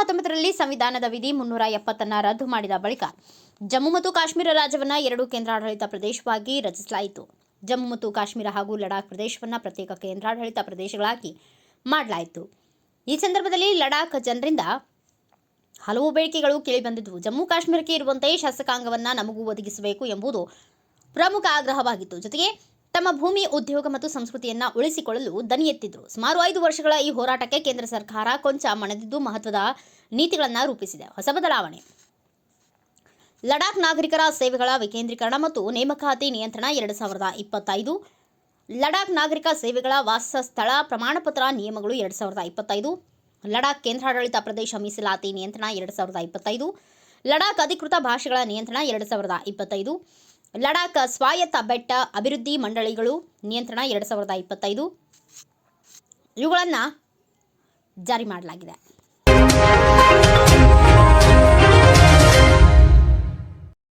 2019ರಲ್ಲಿ ಸಂವಿಧಾನದ ವಿಧಿ 370 ರದ್ದು ಮಾಡಿದ ಬಳಿಕ ಜಮ್ಮು ಮತ್ತು ಕಾಶ್ಮೀರ ರಾಜ್ಯವನ್ನು 2 ಕೇಂದ್ರಾಡಳಿತ ಪ್ರದೇಶವಾಗಿ ರಚಿಸಲಾಯಿತು. ಜಮ್ಮು ಮತ್ತು ಕಾಶ್ಮೀರ ಹಾಗೂ ಲಡಾಖ್ ಪ್ರದೇಶವನ್ನು ಪ್ರತ್ಯೇಕ ಕೇಂದ್ರಾಡಳಿತ ಪ್ರದೇಶಗಳಾಗಿ ಮಾಡಲಾಯಿತು. ಈ ಸಂದರ್ಭದಲ್ಲಿ ಲಡಾಖ್ ಜನರಿಂದ ಹಲವು ಬೇಡಿಕೆಗಳು ಕೇಳಿಬಂದಿದ್ದವು. ಜಮ್ಮು ಕಾಶ್ಮೀರಕ್ಕೆ ಇರುವಂತೆ ಶಾಸಕಾಂಗವನ್ನು ನಮಗೂ ಒದಗಿಸಬೇಕು ಎಂಬುದು ಪ್ರಮುಖ ಆಗ್ರಹವಾಗಿತ್ತು. ಜೊತೆಗೆ ತಮ್ಮ ಭೂಮಿ, ಉದ್ಯೋಗ ಮತ್ತು ಸಂಸ್ಕೃತಿಯನ್ನು ಉಳಿಸಿಕೊಳ್ಳಲು ದನಿ ಎತ್ತಿದ್ರು. ಸುಮಾರು 5 ವರ್ಷಗಳ ಈ ಹೋರಾಟಕ್ಕೆ ಕೇಂದ್ರ ಸರ್ಕಾರ ಕೊಂಚ ಮಣಿದಿದ್ದು ಮಹತ್ವದ ನೀತಿಗಳನ್ನು ರೂಪಿಸಿದೆ. ಹೊಸ ಬದಲಾವಣೆ: ಲಡಾಖ್ ನಾಗರಿಕರ ಸೇವೆಗಳ ವಿಕೇಂದ್ರೀಕರಣ ಮತ್ತು ನೇಮಕಾತಿ ನಿಯಂತ್ರಣ 2025. ಲಡಾಖ್ ನಾಗರಿಕ ಸೇವೆಗಳ ವಾಸಸ್ಥಳ ಪ್ರಮಾಣಪತ್ರ ನಿಯಮಗಳು 2025. ಲಡಾಖ್ ಕೇಂದ್ರಾಡಳಿತ ಪ್ರದೇಶ ಮೀಸಲಾತಿ ನಿಯಂತ್ರಣ 2025. ಲಡಾಖ್ ಅಧಿಕೃತ ಭಾಷೆಗಳ ನಿಯಂತ್ರಣ 2025. ಲಡಾಖ್ ಸ್ವಾಯತ್ತ ಬೆಟ್ಟ ಅಭಿವೃದ್ಧಿ ಮಂಡಳಿಗಳು ನಿಯಂತ್ರಣ 2025 ಇವುಗಳನ್ನು ಜಾರಿ ಮಾಡಲಾಗಿದೆ.